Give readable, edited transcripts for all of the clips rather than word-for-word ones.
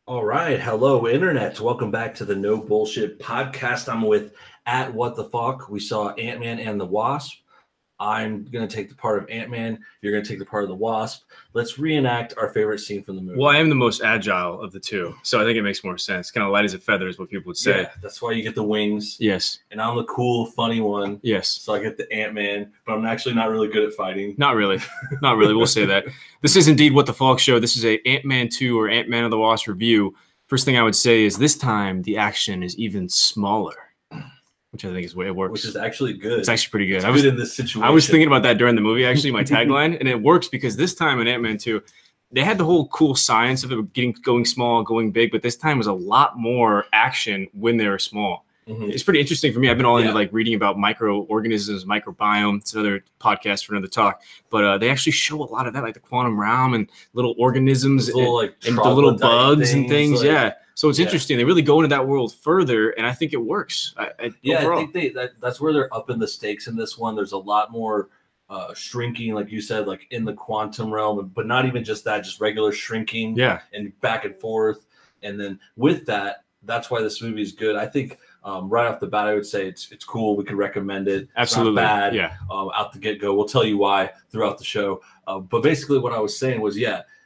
All right. Hello, Internet. Welcome back to the No Bullshit Podcast. I'm with at What the Fuck. We saw Ant-Man and the Wasp. I'm going to take the part of Ant-Man. You're going to take the part of the Wasp. Let's reenact our favorite scene from the movie. Well, I am the most agile of the two, so I think it makes more sense. Kind of light as a feather is what people would say. Yeah, that's why you get the wings. Yes. And I'm the cool, funny one. Yes. So I get the Ant-Man, but I'm actually not really good at fighting. Not really. Not really. We'll say that. This is indeed What the Fuck Show. This is a Ant-Man 2 or Ant-Man and the Wasp review. First thing I would say is this time the action is even smaller, which I think is the way it works. Which is actually good. It's actually pretty good. It's good in this situation. I was thinking about that during the movie, actually, my tagline, and it works because this time in Ant-Man 2, they had the whole cool science of it going small, going big, but this time was a lot more action when they were small. Mm-hmm. It's pretty interesting for me. I've been all into like reading about microorganisms, microbiome. It's another podcast for another talk. But they actually show a lot of that, like the quantum realm and little organisms and the little bugs and things. Like, so it's interesting. They really go into that world further, and I think it works. Overall. I think that's where they're upping the stakes in this one. There's a lot more shrinking, like you said, like in the quantum realm, but not even just that, just regular shrinking and back and forth. And then with that, that's why this movie is good. I think right off the bat, I would say it's cool. We could recommend it. Absolutely. It's not bad. Out the get-go. We'll tell you why throughout the show. But basically what I was saying was,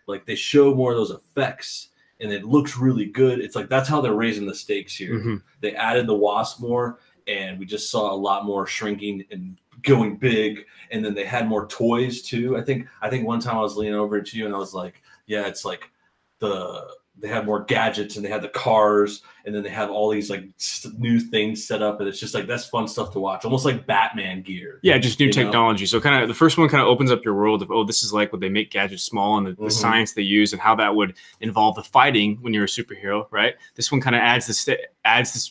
like they show more of those effects and it looks really good. It's like that's how they're raising the stakes here. Mm-hmm. They added the Wasp more, and we just saw a lot more shrinking and going big. And then they had more toys too. I think one time I was leaning over to you and I was like, it's like they have more gadgets and they have the cars and then they have all these like new things set up. And it's just like, that's fun stuff to watch. Almost like Batman gear. Yeah. Just new technology. So kind of the first one kind of opens up your world of, this is like what they make gadgets small and the science they use and how that would involve the fighting when you're a superhero. Right. This one kind of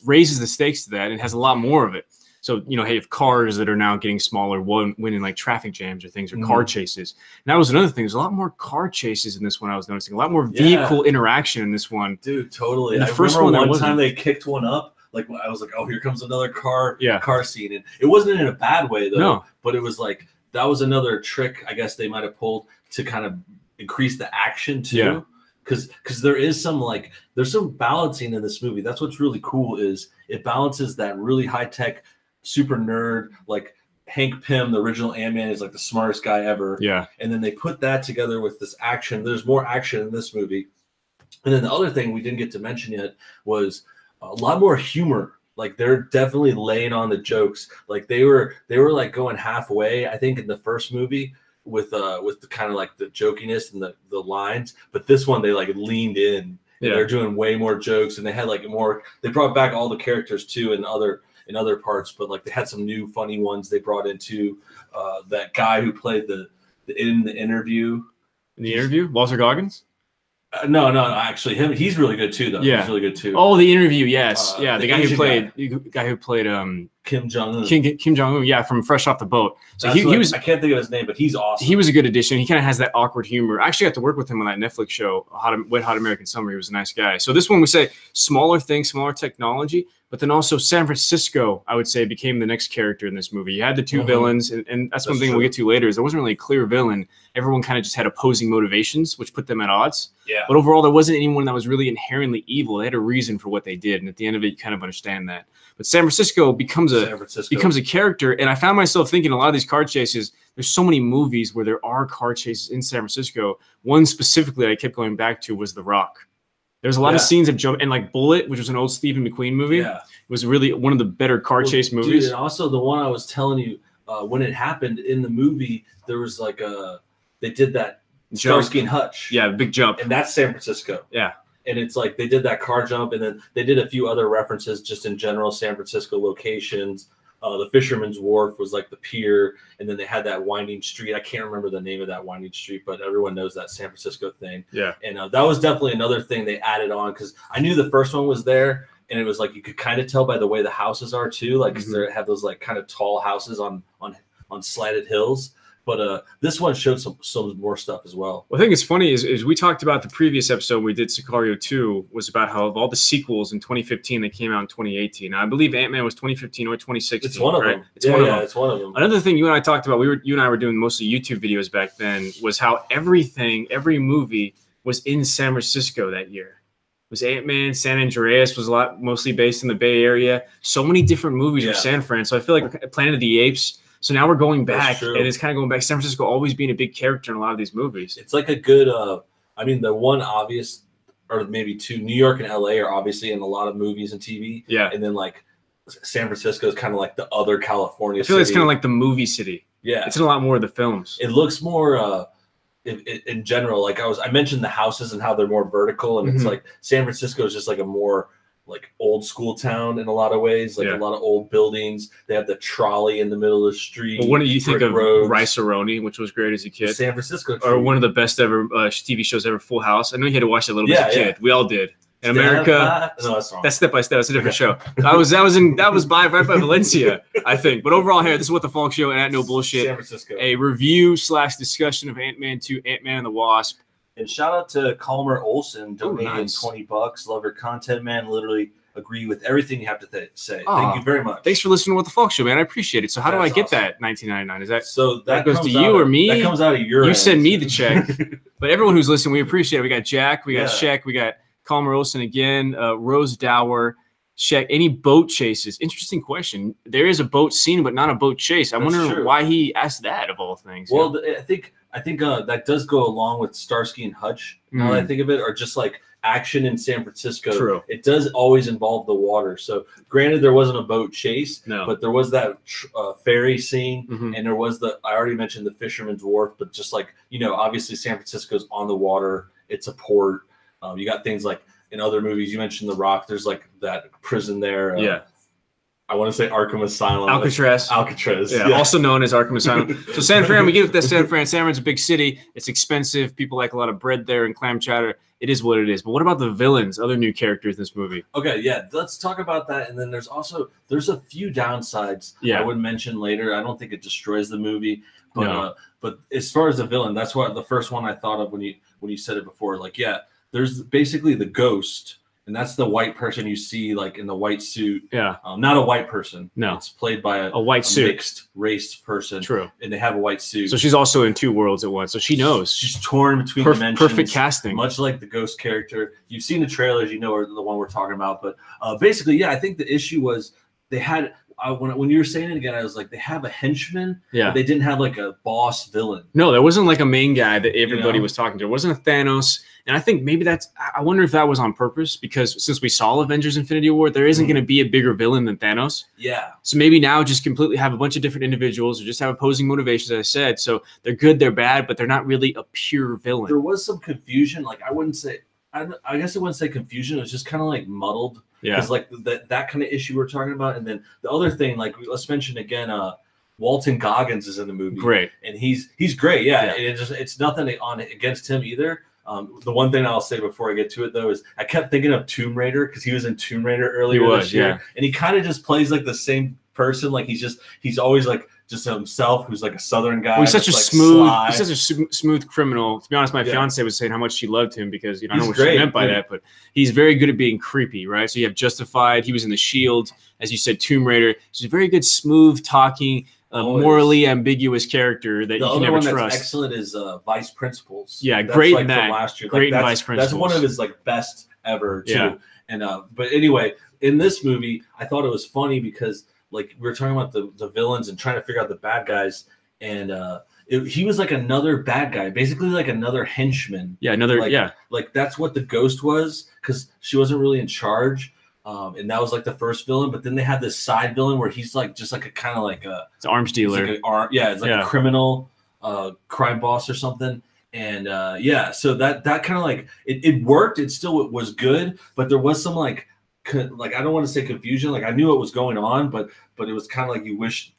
raises the stakes to that. And has a lot more of it. So, you have cars that are now getting smaller, winning like traffic jams or things, or car chases. And that was another thing. There's a lot more car chases in this one I was noticing. A lot more vehicle interaction in this one. Dude, totally. And the first one time they kicked one up, like I was like, oh, here comes another car scene. And it wasn't in a bad way, though. But it was like, that was another trick I guess they might have pulled to kind of increase the action, too. Yeah. Because there's some balancing in this movie. That's what's really cool is it balances that really high-tech super nerd, like Hank Pym, the original Ant-Man, is like the smartest guy ever. Yeah. And then they put that together with this action. There's more action in this movie. And then the other thing we didn't get to mention yet was a lot more humor. Like they're definitely laying on the jokes. Like they were like going halfway, I think, in the first movie with the kind of like the jokiness and the lines. But this one they like leaned in. Yeah. They're doing way more jokes, and they had like more. They brought back all the characters too in other parts, but like they had some new funny ones they brought into that guy who played in the interview. In the interview, Walter Goggins? No, actually him. He's really good too, though. Yeah, he's really good too. Oh, the interview, yes, the guy who played Kim Jong-un. Kim Jong-un, yeah, from Fresh Off the Boat. So he was. I can't think of his name, but he's awesome. He was a good addition. He kind of has that awkward humor. I actually got to work with him on that Netflix show, Wet Hot American Summer. He was a nice guy. So this one we say smaller things, smaller technology. But then also San Francisco, I would say, became the next character in this movie. You had the two villains, and that's one thing we'll get to later, is there wasn't really a clear villain. Everyone kind of just had opposing motivations, which put them at odds. Yeah. But overall, there wasn't anyone that was really inherently evil. They had a reason for what they did, and at the end of it, you kind of understand that. But San Francisco becomes a character, and I found myself thinking a lot of these car chases, there's so many movies where there are car chases in San Francisco. One specifically I kept going back to was The Rock. There's a lot of scenes of jump, and like Bullet, which was an old Stephen McQueen movie, was really one of the better car chase movies. Dude, and also the one I was telling you, when it happened in the movie, there was like they did that Starsky and Hutch. Yeah, big jump. And that's San Francisco. Yeah. And it's like they did that car jump, and then they did a few other references just in general San Francisco locations. The Fisherman's Wharf was like the pier, and then they had that winding street. I can't remember the name of that winding street, but everyone knows that San Francisco thing. Yeah. And that was definitely another thing they added on, because I knew the first one was there, and it was like you could kind of tell by the way the houses are too, like because they have those like kind of tall houses on slanted hills. But this one showed some more stuff as well. Well, I think it's funny is we talked about the previous episode we did Sicario 2 was about how of all the sequels in 2015 that came out in 2018. Now, I believe Ant-Man was 2015 or 2016. It's one of them. It's one of them. Another thing you and I talked about, you and I were doing mostly YouTube videos back then, was how every movie was in San Francisco that year. was Ant-Man. San Andreas was mostly based in the Bay Area. So many different movies are San Fran. So I feel like Planet of the Apes. So now we're going back, and it's kind of going back. San Francisco always being a big character in a lot of these movies. It's like a good, I mean, the one obvious, or maybe two, New York and LA are obviously in a lot of movies and TV. Yeah. And then like San Francisco is kind of like the other California city. I feel like it's kind of like the movie city. Yeah. It's in a lot more of the films. It looks more, in general, like I mentioned the houses and how they're more vertical. And it's like San Francisco is just like a more like old school town in a lot of ways, like a lot of old buildings. They have the trolley in the middle of the street. Well, what do you think of Rice-A-Roni, which was great as a kid? San Francisco, or one of the best ever TV shows ever, Full House. I know you had to watch it a little bit as a kid. We all did. In America, no, that's wrong. That's Step by Step. That's a different show. That was right by Valencia, I think. But overall, here, this is What the Funk Show and at No Bullshit. San Francisco. A review / discussion of Ant-Man 2, Ant-Man and the Wasp. And shout out to Calmer Olson donating $20. Love your content, man. Literally agree with everything you have to say. Thank you very much. Thanks for listening to What the Funk Show, man. I appreciate it. So how do I get that $19.99? Is that so that goes to you or me? That comes out of your You end. send me the check. But everyone who's listening, we appreciate it. We got Jack, we got Sheck, we got Calmer Olson again, Rose Dower, Sheck. Any boat chases? Interesting question. There is a boat scene, but not a boat chase. I wonder why he asked that of all things. Well, I think that does go along with Starsky and Hutch. Now that I think of it, or just like action in San Francisco. True. It does always involve the water. So granted, there wasn't a boat chase, but there was that ferry scene, and there was I already mentioned the Fisherman's Wharf, but just like, obviously San Francisco's on the water. It's a port. You got things like in other movies, you mentioned The Rock. There's like that prison there. I want to say Arkham Asylum. Alcatraz. Yeah, also known as Arkham Asylum. So San Fran, we get it. That San Fran. San Fran's a big city. It's expensive. People like a lot of bread there and clam chowder. It is what it is. But what about the villains, other new characters in this movie? Okay, let's talk about that. And then there's a few downsides I would mention later. I don't think it destroys the movie. But but as far as the villain, that's what the first one I thought of when you said it before. Like, there's basically the ghost. And that's the white person you see, like in the white suit. Yeah. Not a white person. No. It's played by a white suit. Mixed race person. True. And they have a white suit. So she's also in two worlds at once. So she knows. She's torn between dimensions. Perfect casting. Much like the ghost character. You've seen the trailers, the one we're talking about. But basically, I think the issue was they had when you were saying it again, I was like, they have a henchman. Yeah. But they didn't have like a boss villain. No, there wasn't like a main guy that everybody was talking to. There wasn't a Thanos. And I think maybe I wonder if that was on purpose, because since we saw Avengers Infinity War, there isn't going to be a bigger villain than Thanos. Yeah. So maybe now just completely have a bunch of different individuals who just have opposing motivations, as I said. So they're good, they're bad, but they're not really a pure villain. There was some confusion. Like, I guess I wouldn't say confusion. It was just kind of like muddled. Yeah. Because like that kind of issue we're talking about. And then the other thing, like, let's mention again, Walton Goggins is in the movie. Great. And he's great. Yeah. And it's nothing against him either. The one thing I'll say before I get to it, though, is I kept thinking of Tomb Raider, because he was in Tomb Raider earlier this year. And he kind of just plays like the same person. Like, he's always like just himself, who's like a Southern guy. Well, he's such a smooth criminal. To be honest, my fiance was saying how much she loved him, because I don't know what she meant by that, but he's very good at being creepy, right? So you have Justified. He was in The Shield, as you said, Tomb Raider. He's a very good, smooth talking, morally ambiguous character that you can never trust. The other one that's excellent is Vice Principals. Yeah, great in that. From last year. Great in Vice Principals. That's one of his like best ever too. Yeah. And but anyway, in this movie, I thought it was funny because like we were talking about the villains and trying to figure out the bad guys, and he was like another bad guy, basically like another henchman. Yeah, like that's what the ghost was, because she wasn't really in charge. And that was like the first villain, but then they had this side villain where he's like just like a kind of like a it's an arms dealer. It's like a criminal crime boss or something. And so that kind of like it worked. It still was good, but there was some like I don't want to say confusion. Like I knew what was going on, but it was kind of like you wish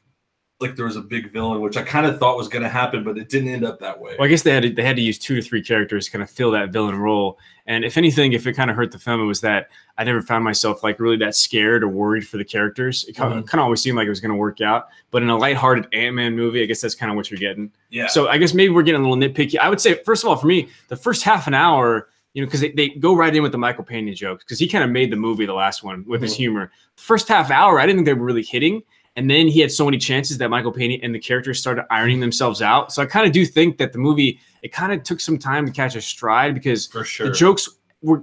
like there was a big villain, which I kind of thought was going to happen, but it didn't end up that way. Well, I guess they had to use 2 or 3 characters to kind of fill that villain role. And if anything, if it kind of hurt the film, it was that I never found myself like really that scared or worried for the characters. It kind of always seemed like it was going to work out. But in a lighthearted Ant-Man movie, I guess that's kind of what you're getting. Yeah. So I guess maybe we're getting a little nitpicky. I would say, first of all, for me, the first half an hour, because they go right in with the Michael Pena jokes, because he kind of made the movie, the last one, with his humor. The first half hour, I didn't think they were really hitting. And then he had so many chances that Michael Pena and the characters started ironing themselves out. So I kind of do think that the movie, it kind of took some time to catch a stride, because for sure the jokes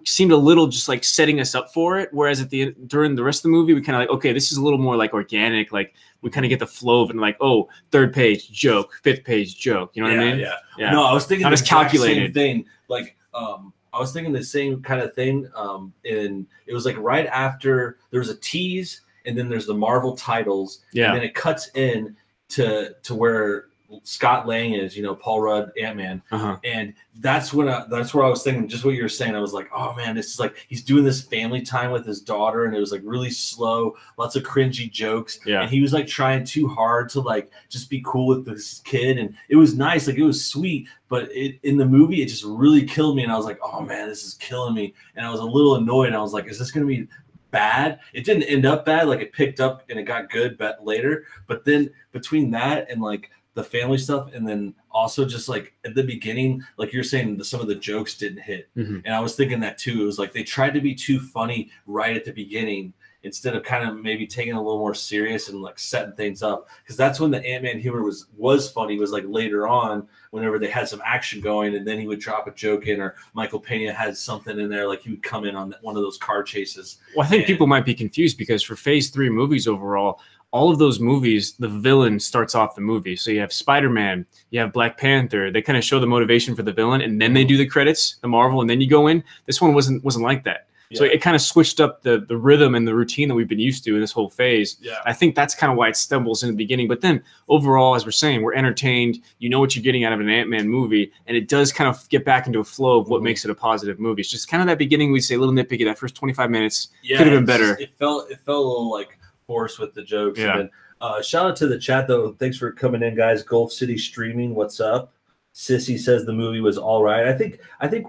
seemed a little just like setting us up for it. Whereas during the rest of the movie, we kind of like, okay, this is a little more like organic. Like we kind of get the flow of it, and like, oh, third page joke, fifth page joke. You know what I mean? Yeah. No, I was thinking not as calculated same thing. Like, I was thinking the same kind of thing. And it was like right after there was a tease, and then there's the Marvel titles, and then it cuts in to where Scott Lang is, Paul Rudd, Ant-Man, and that's where I was thinking just what you were saying. I was like, oh man, this is like he's doing this family time with his daughter, and it was like really slow, lots of cringy jokes, and he was like trying too hard to like just be cool with this kid, and it was nice, like it was sweet, but in the movie it just really killed me, and I was like, oh man, this is killing me, and I was a little annoyed. I was like, is this gonna be bad? It didn't end up bad, like it picked up and it got good later, but then between that and like the family stuff, and then also just like at the beginning, like you're saying, some of the jokes didn't hit, and I was thinking that too. It was like they tried to be too funny right at the beginning instead of kind of maybe taking it a little more serious and like setting things up, because that's when the Ant-Man humor was funny, was like later on whenever they had some action going, and then he would drop a joke in, or Michael Pena had something in there, like he would come in on one of those car chases. Well, I think people might be confused because for Phase 3 movies overall, all of those movies, the villain starts off the movie. So you have Spider-Man, you have Black Panther. They kind of show the motivation for the villain, and then they do the credits, the Marvel, and then you go in. This one wasn't like that. So it kind of switched up the rhythm and the routine that we've been used to in this whole phase. I think that's kind of why it stumbles in the beginning. But then overall, as we're saying, we're entertained. You know what you're getting out of an Ant-Man movie, and it does kind of get back into a flow of what makes it a positive movie. It's just kind of that beginning, we'd say a little nitpicky, that first 25 minutes could have been better. It felt a little like forced with the jokes. And then, shout out to the chat though. Thanks for coming in, guys. Gulf City Streaming, what's up? Sissy says the movie was all right. I think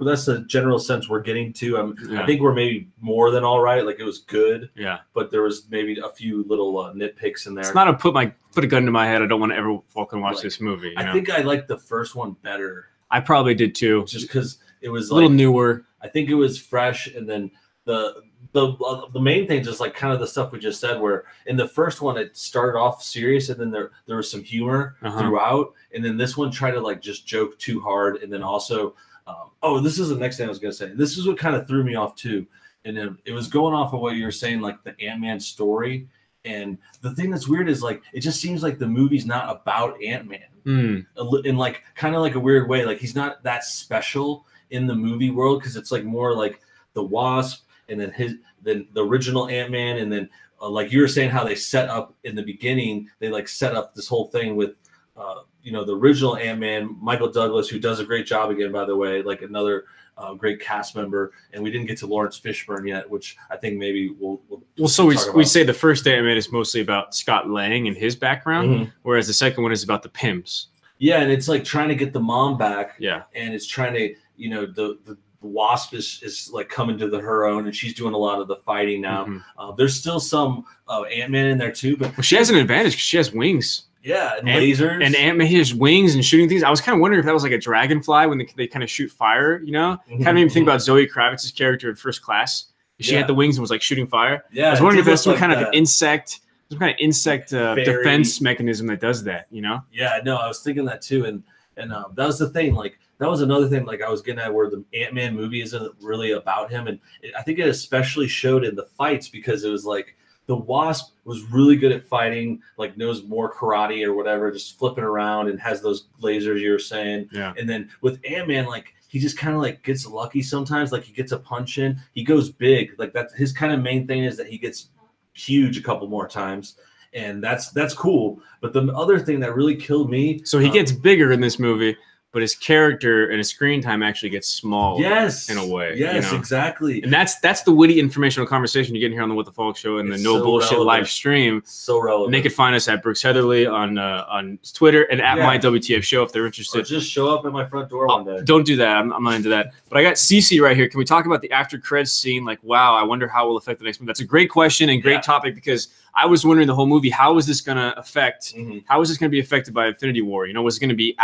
that's the general sense we're getting to. I think we're maybe more than all right. Like it was good. But there was maybe a few little nitpicks in there. It's not a put a gun to my head. I don't want to ever fucking watch this movie. I think I liked the first one better. I probably did too. Just because it was a little newer. I think it was fresh, and then the main thing, just like kind of the stuff we just said, where in the first one it started off serious, and then there was some humor throughout, and then this one tried to like just joke too hard, and then also this is the next thing I was gonna say. This is what kind of threw me off too, and then it was going off of what you were saying, like the Ant-Man story. And the thing that's weird is like it just seems like the movie's not about Ant-Man in like kind of like a weird way. Like he's not that special in the movie world, because it's like more like the Wasp, and then the original Ant-Man, and then like you were saying, how they set up in the beginning, they like set up this whole thing with the original Ant-Man, Michael Douglas, who does a great job again, by the way, like another great cast member. And we didn't get to Lawrence Fishburne yet, which I think maybe we'll so we say the first Ant-Man is mostly about Scott Lang and his background, whereas the second one is about the Pymps. Yeah, and it's like trying to get the mom back. Yeah, and it's trying to the Wasp is like coming to her own, and she's doing a lot of the fighting now. There's still some Ant-Man in there too, but she has an advantage because she has wings. Yeah, and lasers. And Ant-Man has wings and shooting things. I was kind of wondering if that was like a dragonfly when they kind of shoot fire, Kind of made me think about Zoe Kravitz's character in First Class. She had the wings and was like shooting fire. Yeah, I was wondering if that's some kind of insect defense mechanism that does that, Yeah, no, I was thinking that too, and that was the thing. Like that was another thing. Like I was getting at, where the Ant-Man movie isn't really about him, and I think it especially showed in the fights, because it was like the Wasp was really good at fighting, like knows more karate or whatever, just flipping around and has those lasers you were saying. Yeah. And then with Ant-Man, like he just kind of like gets lucky sometimes. Like he gets a punch in, he goes big. Like that's his kind of main thing, is that he gets huge a couple more times. And that's cool. But the other thing that really killed me. So he gets bigger in this movie, but his character and his screen time actually gets smaller. Yes, in a way. Yes, exactly. And that's the witty informational conversation you get here on the What the Folk Show and the No Bullshit relevant. Live stream. So relevant. And they can find us at Brooks Heatherly on Twitter and at My WTF Show if they're interested. Or just show up at my front door one day. Don't do that. I'm not into that. But I got Cece right here. Can we talk about the after credits scene? Like, wow, I wonder how it will affect the next movie. That's a great question and great topic, because I was wondering the whole movie, how is this going to affect? How is this going to be affected by Infinity War? Was it going to be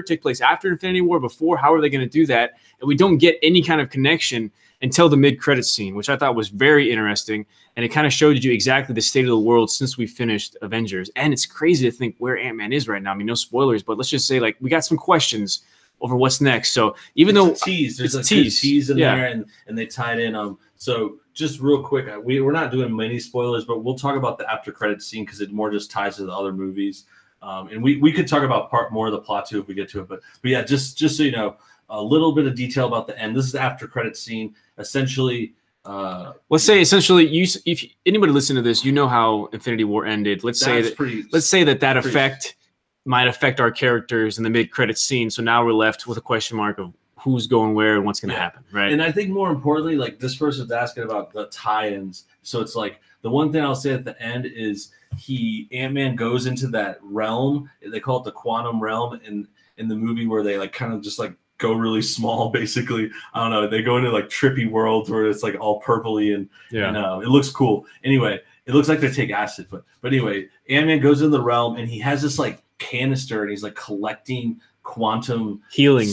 take place after Infinity War, before? How are they going to do that? And we don't get any kind of connection until the mid-credits scene, which I thought was very interesting. And it kind of showed you exactly the state of the world since we finished Avengers. And it's crazy to think where Ant-Man is right now. I mean, no spoilers, but let's just say, like, we got some questions over what's next. So even though it's a tease, there's a tease in there, and they tied in. So just real quick, we're not doing many spoilers, but we'll talk about the after credits scene because it more just ties to the other movies. And we could talk about more of the plot too if we get to it. But yeah, just so you know, a little bit of detail about the end. This is the after credits scene. Essentially, let's say if anybody listen to this, you know how Infinity War ended. Let's say that effect might affect our characters in the mid-credits scene. So now we're left with a question mark of who's going where and what's going to happen, right? And I think more importantly, like this person's asking about the tie-ins. So it's like the one thing I'll say at the end is Ant-Man goes into that realm. They call it the quantum realm in the movie where they like kind of just like go really small, basically. I don't know. They go into like trippy worlds where it's like all purpley and it looks cool. Anyway, it looks like they take acid, but anyway, Ant-Man goes into the realm and he has this like canister and he's like collecting quantum healing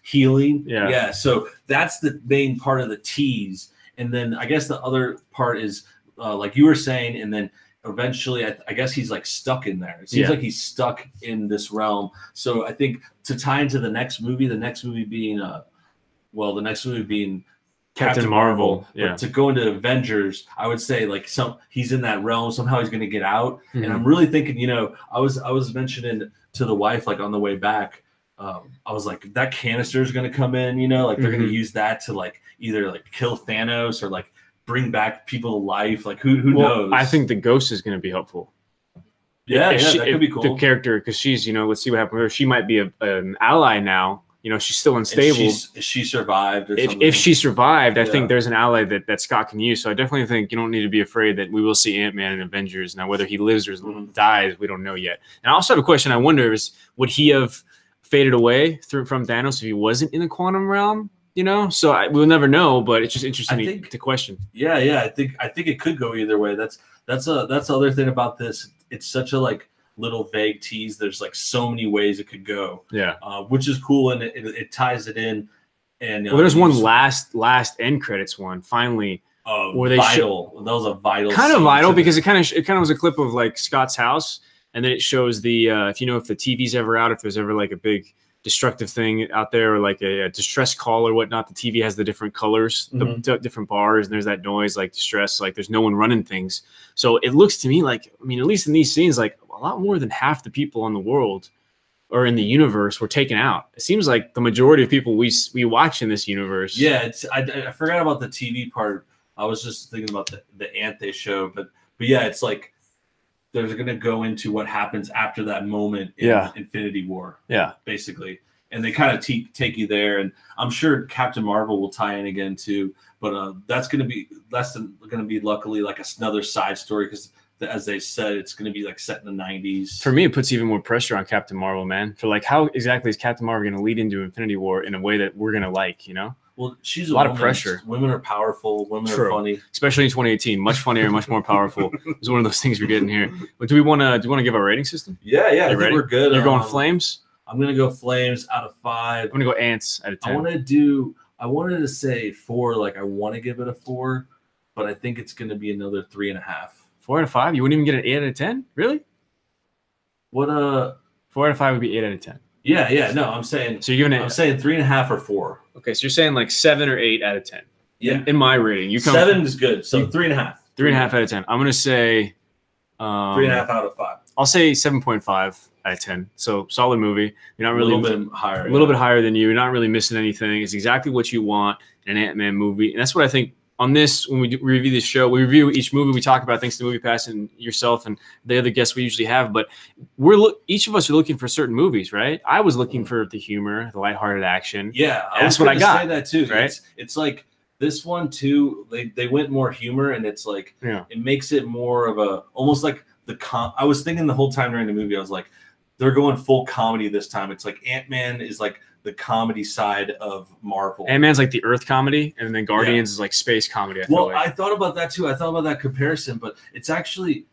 healing. Yeah. So that's the main part of the tease. And then I guess the other part is like you were saying, and then eventually I guess he's like stuck in there. It seems like he's stuck in this realm. So I think to tie into the next movie being Captain Marvel. But to go into Avengers, I would say like he's in that realm. Somehow he's going to get out. And I'm really thinking, you know, I was mentioning to the wife like on the way back, I was like, that canister is going to come in, you know, like they're going to use that to like either like kill Thanos or like bring back people to life. Like who knows? I think the ghost is going to be helpful. Yeah, that could be cool. The character, because she's, you know, let's see what happens with her. She might be an ally now. You know, she's still unstable. She survived or something. If she survived, I think there's an ally that Scott can use. So I definitely think you don't need to be afraid that we will see Ant-Man in Avengers. Now, whether he lives or dies, we don't know yet. And I also have a question. I wonder would he have faded away from Thanos if he wasn't in the quantum realm? You know, so we'll never know. But it's just interesting to question. Yeah. I think it could go either way. That's the other thing about this. It's such a like little vague tease. There's like so many ways it could go. Yeah, which is cool, and it ties it in. And there's one last end credits one finally. Where they vital. That was a vital. Kind of vital because it kind of was a clip of like Scott's house, and then it shows the if the TV's ever out, if there's ever like a big destructive thing out there or like a distress call or whatnot, the TV has the different colors, the different bars, and there's that noise like distress, like there's no one running things. So it looks to me like, I mean, at least in these scenes, like a lot more than half the people on the world or in the universe were taken out. It seems like the majority of people we watch in this universe. Yeah, I forgot about the TV part. I was just thinking about the Ant they show, but yeah, it's like they're going to go into what happens after that moment in Infinity War. Yeah, basically, and they kind of take you there, and I'm sure Captain Marvel will tie in again too. But that's going to be luckily like another side story because, as they said, it's going to be like set in the 90s. For me, it puts even more pressure on Captain Marvel, man. For like, how exactly is Captain Marvel going to lead into Infinity War in a way that we're going to like, you know? Well, she's a lot of pressure. Women are powerful. Women are funny, especially in 2018. Much funnier, much more powerful. It's one of those things we're getting here. But do you want to give our rating system? Yeah. I think we're good. You're going flames. I'm gonna go flames out of 5. I'm gonna go ants out of 10. I wanted to say 4. Like I want to give it a 4, but I think it's gonna be another 3.5. 4 out of 5. You wouldn't even get an 8 out of 10, really? What 4 out of 5 would be 8 out of 10. Yeah. No, I'm saying. So you're giving it. I'm saying 3.5 or 4. Okay, so you're saying like 7 or 8 out of 10. Yeah. In my rating, 7 is good. So 3.5. 3.5 out of 10. I'm gonna say 3.5 out of 5. I'll say 7.5 out of 10. So solid movie. You're not really a little bit higher. A little bit higher than you. You're not really missing anything. It's exactly what you want in an Ant-Man movie, and that's what I think. On this, when we review this show, we review each movie we talk about thanks to MoviePass and yourself and the other guests we usually have. But each of us are looking for certain movies, right? I was looking for the humor, the lighthearted action. Yeah, that's what I got. Say that too, right? It's like this one too. They went more humor, and it's like it makes it more of a almost like I was thinking the whole time during the movie, I was like, they're going full comedy this time. It's like Ant-Man is like the comedy side of Marvel. Ant-Man's like the Earth comedy, and then Guardians is like space comedy. I thought about that too. I thought about that comparison, but it's actually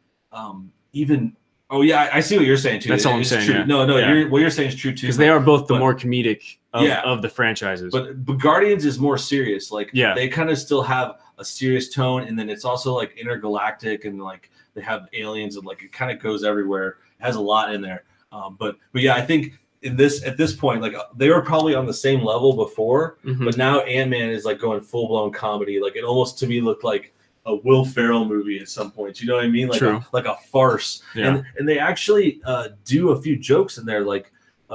even. Oh yeah, I see what you're saying too. That's all I'm saying. Yeah. No, what you're saying is true too. Because they are both the more comedic of the franchises. But Guardians is more serious. Like they kind of still have a serious tone, and then it's also like intergalactic, and like they have aliens, and like it kind of goes everywhere. It has a lot in there. But yeah, I think at this point, like they were probably on the same level before, but now Ant-Man is like going full blown comedy. Like it almost to me looked like a Will Ferrell movie at some point. You know what I mean? Like like a farce. Yeah. And they actually do a few jokes in there. Like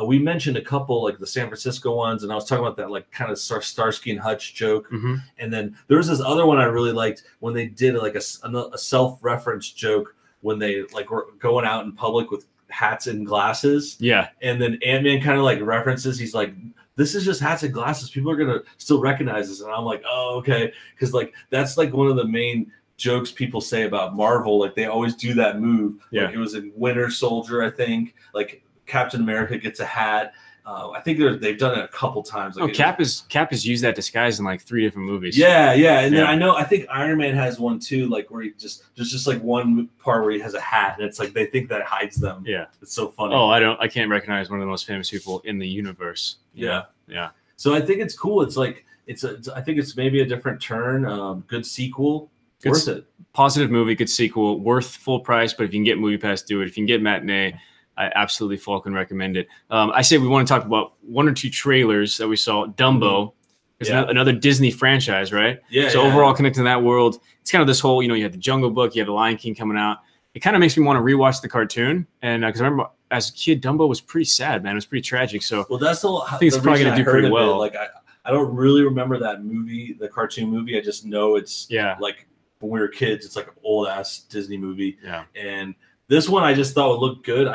we mentioned a couple, like the San Francisco ones, and I was talking about that like kind of Starsky and Hutch joke. And then there was this other one I really liked when they did like a self-reference joke when they like were going out in public with hats and glasses. Yeah. And then Ant-Man kind of like references, he's like, this is just hats and glasses. People are gonna still recognize this. And I'm like, oh, okay. Because like that's like one of the main jokes people say about Marvel. Like they always do that move. Yeah. Like it was in Winter Soldier, I think. Like Captain America gets a hat. I think they've done it a couple times. Like Cap has used that disguise in like 3 different movies. Yeah, yeah. And then I think Iron Man has one too, like where he there's just like one part where he has a hat, and it's like they think that hides them. Yeah, it's so funny. Oh, I can't recognize one of the most famous people in the universe. Yeah, yeah. So I think it's cool. It's like I think it's maybe a different turn. Good sequel. Worth it. Positive movie. Good sequel. Worth full price. But if you can get Movie Pass, do it. If you can get matinee, I absolutely fucking recommend it. I say we want to talk about 1 or 2 trailers that we saw. Dumbo is another Disney franchise, right? Yeah. So overall, connected to that world, it's kind of this whole, you had the Jungle Book, you have the Lion King coming out. It kind of makes me want to rewatch the cartoon, and because I remember as a kid, Dumbo was pretty sad, man. It was pretty tragic. So that's I think it's probably gonna do pretty well. Like I don't really remember that movie, the cartoon movie. I just know it's like when we were kids, it's like an old ass Disney movie. Yeah. And this one I just thought would look good.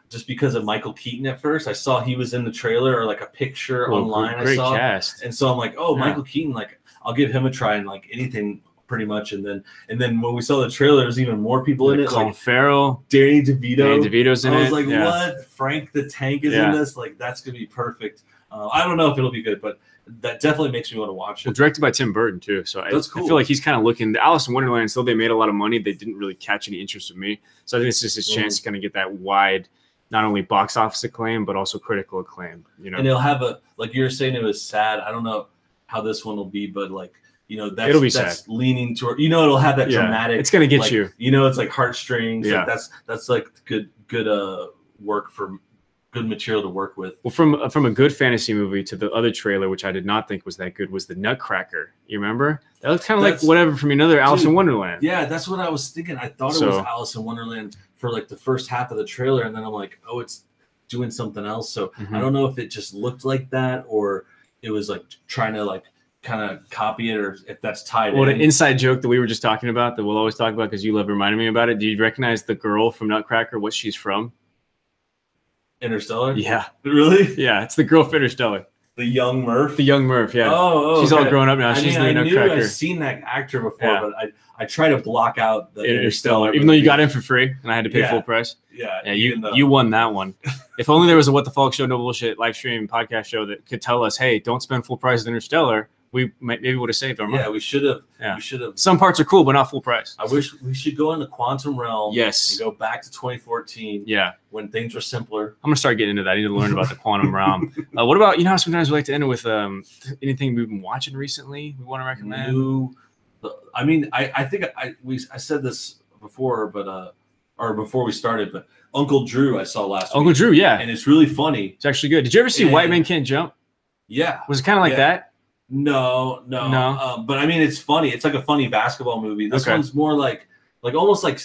Just because of Michael Keaton at first. I saw he was in the trailer or like a picture online. Great I saw. Cast. And so I'm like, Michael Keaton, like I'll give him a try and like anything pretty much. And then when we saw the trailer, there's even more people in it. Colin Farrell. Danny DeVito. Danny DeVito's in it. I was like, what? Frank the Tank is in this? Like that's going to be perfect. I don't know if it'll be good, but that definitely makes me want to watch it. Well, directed by Tim Burton too. So that's cool. I feel like he's kind of looking. The Alice in Wonderland, still they made a lot of money. They didn't really catch any interest with me. So I think it's just his chance to kind of get that wide, not only box office acclaim, but also critical acclaim. And they'll have like you were saying, it was sad. I don't know how this one will be, but like, it'll be sad. Leaning toward, it'll have that dramatic. It's going to get you. It's like heartstrings. Yeah. Like that's like good work for good material to work with. Well, from a good fantasy movie to the other trailer, which I did not think was that good, was the Nutcracker. You remember? That looked kind of like whatever from another Alice in Wonderland. Yeah, that's what I was thinking. I thought it was Alice in Wonderland for like the first half of the trailer, and then I'm like, oh, it's doing something else. So I don't know if it just looked like that or it was like trying to like kind of copy it, or if that's tied in. Well, an inside joke that we were just talking about that we'll always talk about because you love reminding me about it. Do you recognize the girl from Nutcracker, what she's from? Interstellar? Yeah. Really? Yeah, it's the girl from Interstellar. The young Murph? The young Murph, yeah. Oh, she's all grown up now. She's the Nutcracker. I've seen that actor before, but I try to block out the Interstellar. Even though you got in for free and I had to pay full price. Yeah. You won that one. If only there was a What the Folk Show, No Bullshit live stream podcast show that could tell us, hey, don't spend full price on Interstellar. We maybe would have saved our money. Yeah, we should have. Yeah. We should have. Some parts are cool, but not full price. I wish we should go in the quantum realm. Yes. And go back to 2014. Yeah. When things were simpler. I'm gonna start getting into that. I need to learn about the quantum realm. What about how sometimes we like to end it with anything we've been watching recently? We want to recommend. I mean, I think I said this before, but or before we started, but Uncle Drew I saw last week. Uncle Drew, yeah, and it's really funny. It's actually good. Did you ever see White Men Can't Jump? Yeah. Was it kind of like that? No. But I mean, it's funny. It's like a funny basketball movie. This one's more like almost like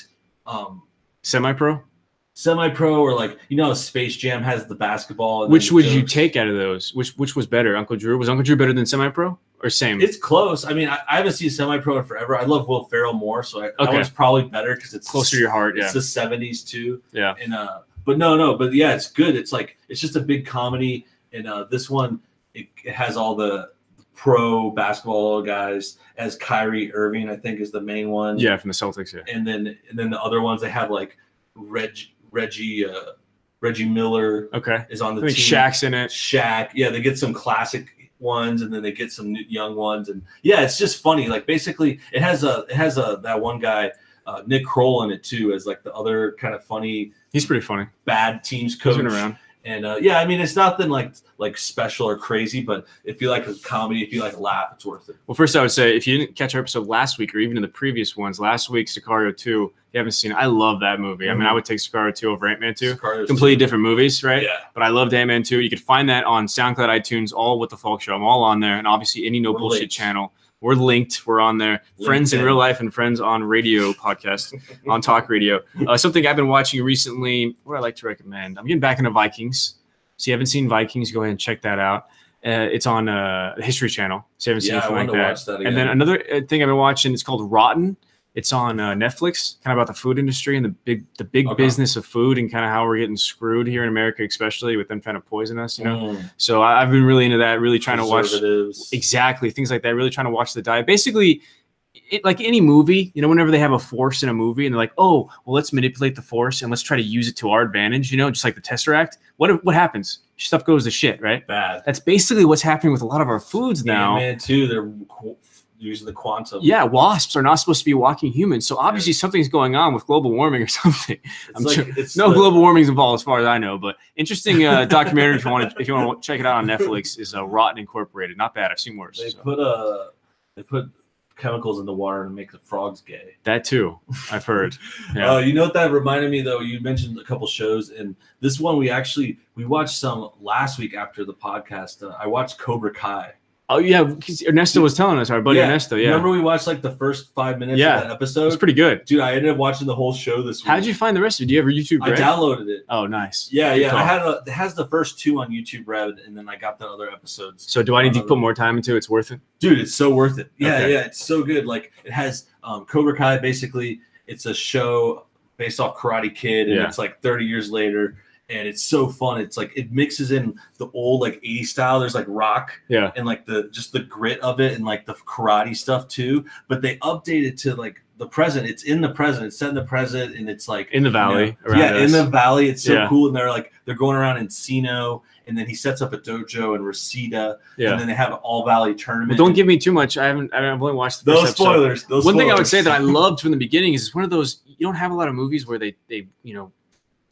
semi-pro, or like Space Jam has the basketball. And which would you take out of those? Which was better? Uncle Drew? Was Uncle Drew better than semi-pro or same? It's close. I mean, I haven't seen semi-pro in forever. I love Will Ferrell more, so that one's probably better because it's closer to your heart. It's the 70s too. Yeah. And but yeah, it's good. It's like it's just a big comedy, and this one it has all the pro basketball guys as Kyrie Irving, I think, is the main one. Yeah, from the Celtics. Yeah, and then the other ones they have like Reggie Miller. Okay, is on the team. Shaq's in it. Shaq, yeah, they get some classic ones, and then they get some young ones, and yeah, it's just funny. Like basically, it has that one guy, Nick Kroll, in it too, as like the other kind of funny. He's pretty funny. Bad teams coach. He's been around. And yeah, I mean, it's nothing like special or crazy, but if you like a comedy, if you like a laugh, it's worth it. Well, first I would say if you didn't catch our episode last week or even in the previous ones, last week Sicario 2 you haven't seen it, I love that movie. I mean, I would take Sicario 2 over Ant-Man 2. Completely different movies, right? Yeah. But I loved Ant-Man 2. You could find that on SoundCloud, iTunes, all with the Folk Show. I'm all on there. And obviously any No Bullshit channel. We're linked. We're on there. Friends in Real Life and Friends on Radio podcast on Talk Radio. Something I've been watching recently, what I like to recommend. I'm getting back into Vikings. So you haven't seen Vikings, go ahead and check that out. It's on the History Channel. So you haven't seen anything like that. And then another thing I've been watching, it's called Rotten. It's on Netflix, kind of about the food industry and the big business of food and kind of how we're getting screwed here in America, especially with them trying to poison us, you know. So I've been really into that, really trying to watch things like that, really trying to watch the diet. Basically, like any movie, you know, whenever they have a force in a movie and they're like, oh, well, let's manipulate the force and let's try to use it to our advantage, you know, just like the Tesseract. What happens? Stuff goes to shit, right? Bad. That's basically what's happening with a lot of our foods now. Man, too, they're using the quantum. Yeah, wasps are not supposed to be walking humans. So obviously something's going on with global warming or something. Global warming is involved as far as I know, but interesting documentary if you want to check it out on Netflix is Rotten Incorporated. Not bad. I've seen worse. They put chemicals in the water to make the frogs gay. That too, I've heard. Yeah. You know what that reminded me though? You mentioned a couple shows, and this one we watched some last week after the podcast. I watched Cobra Kai. Oh yeah, Ernesto was telling us, our buddy Ernesto. Yeah, remember we watched like the first 5 minutes of that episode? It's pretty good, dude. I ended up watching the whole show this week. How'd you find the rest of it? Do you have a YouTube Red? I downloaded it. Oh, nice. Yeah. It has the first 2 on YouTube Red, and then I got the other episodes. So do I need to put more time into it? It's worth it, dude. It's so worth it. Yeah, it's so good. Like it has Cobra Kai. Basically, it's a show based off Karate Kid, and it's like 30 years later. And it's so fun. It's like it mixes in the old like 80s style. There's like rock, and like the grit of it, and like the karate stuff too. But they update it to like the present. It's in the present. It's set in the present, and it's like in the valley. In the valley. It's so cool. And they're going around Encino, and then he sets up a dojo in Reseda, and then they have an all valley tournament. Well, don't give me too much. I've only watched the first spoilers. Episode. One thing I would say that I loved from the beginning is it's one of those you don't have a lot of movies where they you know.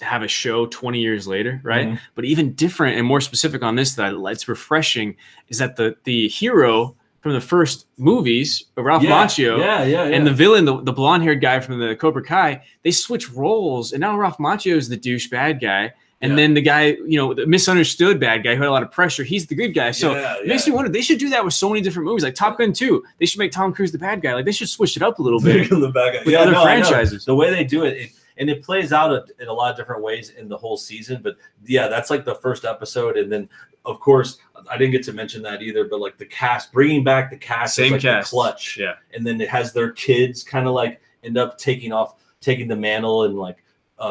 Have a show 20 years later, right? But even different and more specific on this that it's refreshing is that the hero from the first movies, Ralph Macchio, and the villain, the blonde-haired guy from the Cobra Kai, they switch roles, and now Ralph Macchio is the douche bad guy, and then the guy, you know, the misunderstood bad guy who had a lot of pressure, he's the good guy. So it makes me wonder, they should do that with so many different movies, like Top Gun 2. They should make Tom Cruise the bad guy. Like they should switch it up a little bit the bad guy. with other franchises. The way they do it. And it plays out in a lot of different ways in the whole season. But yeah, that's like the first episode. And then, of course, I didn't get to mention that either, but like the cast, bringing back the cast, same like cast, the clutch. Yeah. And then it has their kids kind of like end up taking the mantle and like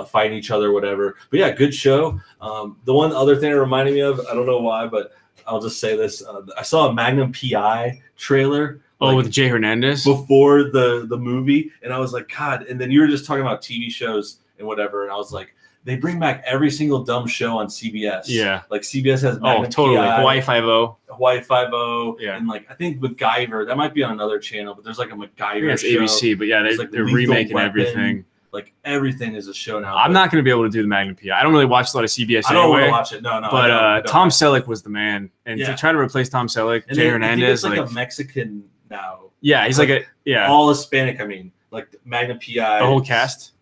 fighting each other or whatever. But yeah, good show. The one other thing it reminded me of, I don't know why, but I'll just say this. I saw a Magnum PI trailer. Like, with Jay Hernandez before the movie, and I was like, God. And then you were just talking about TV shows and whatever, and I was like, they bring back every single dumb show on CBS. Yeah, like CBS has Magnum totally PI, Hawaii Five-0, and like I think MacGyver that might be on another channel, but there's like a MacGyver. It's ABC, but yeah, they're remaking everything. Like everything is a show now. I'm not going to be able to do the Magnum PI. I don't really watch a lot of CBS. I don't want to watch it. No. But Tom Selleck was the man, and to try to replace Tom Selleck, and Jay Hernandez, like a Mexican now. Yeah, he's like all Hispanic. I mean, like Magnum PI. The whole cast.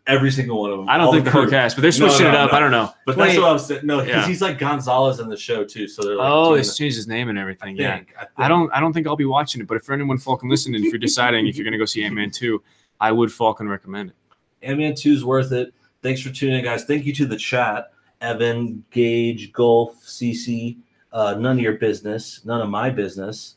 Every single one of them. I don't think the whole cast, but they're switching it up. I don't know. But that's what I was saying. No, because he's like Gonzalez in the show too. So they're like, they changed his name and everything. I don't think I'll be watching it. But if for anyone Falcon listening, if you're deciding if you're going to go see Ant-Man 2, I would Falcon recommend it. Ant-Man 2 is worth it. Thanks for tuning in, guys. Thank you to the chat. Evan, Gage, Gulf, CC. None of your business. None of my business.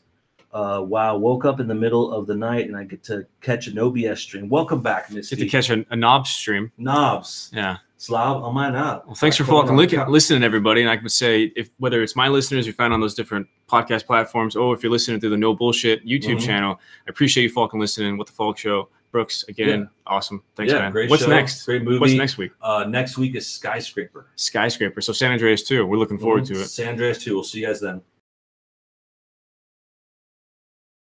Wow, woke up in the middle of the night and I get to catch an OBS stream. Welcome back, Misty. Get to catch a Knobs stream. Knobs. Yeah. Slob on my knob. Well, thanks for listening, everybody. And I would say, whether it's my listeners you found on those different podcast platforms, or if you're listening through the No Bullshit YouTube channel, I appreciate you Falcon listening. What the Falk Show. Brooks, again, awesome. Thanks, man. Great What's show. Next? Great movie. What's next week? Next week is Skyscraper. So San Andreas 2. We're looking forward to it. San Andreas 2. We'll see you guys then.